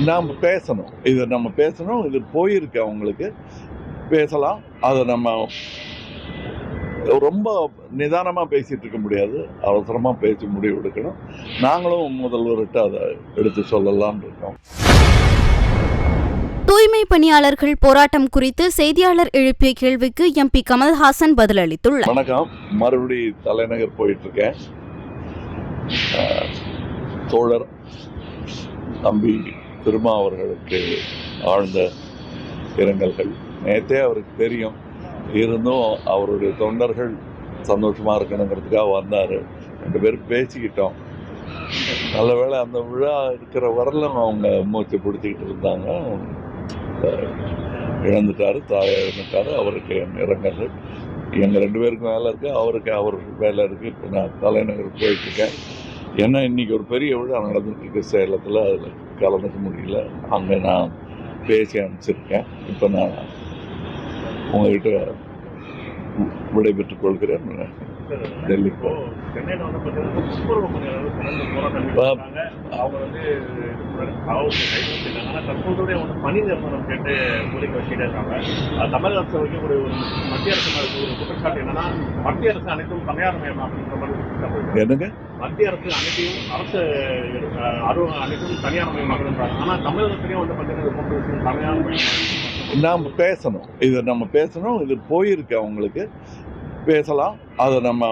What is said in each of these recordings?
நாம் பேசணும். நம்ம பேசணும். இது போயிருக்கு அவங்களுக்கு. பேசலாம். அதை நம்ம ரொம்ப நிதானமா பேசிட்டு இருக்க முடியாது. அவசரமா பேசி முடிவு எடுக்கணும். நாங்களும் முதல்வர்கிட்ட அதை எடுத்து சொல்லலாம்னு இருக்கோம். தூய்மை பணியாளர்கள் போராட்டம் குறித்து செய்தியாளர் எழுப்பிய கேள்விக்கு எம்பி கமல்ஹாசன் பதிலளித்துள்ளார். வணக்கம். மறுபடி தலைநகர் போயிட்டு இருக்கேன். தோழர் தம்பி திருமா அவர்களுக்கு ஆழ்ந்த இரங்கல்கள். நேற்றே அவருக்கு தெரியும், இருந்தும் அவருடைய தொண்டர்கள் சந்தோஷமாக இருக்கணுங்கிறதுக்காக வந்தார். 2 பேரும் பேசிக்கிட்டோம். நல்ல வேளை அந்த விழா இருக்கிற வரலும் அவங்க மூச்சு பிடிச்சிக்கிட்டு இருந்தாங்க. இழந்துட்டார், தாயை இழந்துட்டார். அவருக்கு இரங்கல்கள். எங்கள் 2 பேருக்கும் வேலை இருக்குது, அவருக்கு அவர் வேலை இருக்குது. இப்போ நான் தலைநகர் போயிட்டுருக்கேன். ஏன்னா இன்றைக்கி ஒரு பெரிய விழா நடந்துட்டுருக்கு சேலத்தில். அதில் கலந்துக்க முடியல. அங்கே நான் பேசி அனுப்பிச்சிருக்கேன். இப்போ நான் உங்கள்கிட்ட விடைபெற்றுக் கொள்கிறேன். டெல்லிக்கு என்னங்க மத்திய அரசு அனைத்தையும் அரசு அனைத்தும் தனியார் மயமாக்குறாங்க. ஆனா தமிழகத்திலேயே வந்து பார்த்தீங்கன்னா தனியார் நாம் பேசணும். நம்ம பேசணும். இது போயிருக்கு அவங்களுக்கு. பேசலாம். அதை நம்ம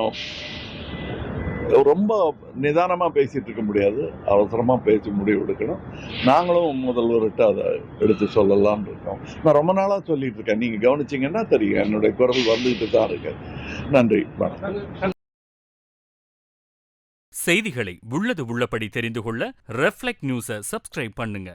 ரொம்ப நிதானமா பேசிட்டு இருக்க முடியாது. அவசரமா பேசி முடிவு எடுக்கணும். நாங்களும் முதல்வர்கிட்ட அதை எடுத்து சொல்லலாம்னு இருக்கோம். நான் ரொம்ப நாளா சொல்லிட்டு இருக்கேன். நீங்க கவனிச்சீங்கன்னா தெரியும், என்னுடைய குரல் வந்துகிட்டு தான் இருக்கு. நன்றி, வணக்கம். செய்திகளை உள்ளது உள்ளபடி தெரிந்து கொள்ள ரெஃப்ளெக்ட் நியூஸை சப்ஸ்கிரைப் பண்ணுங்க.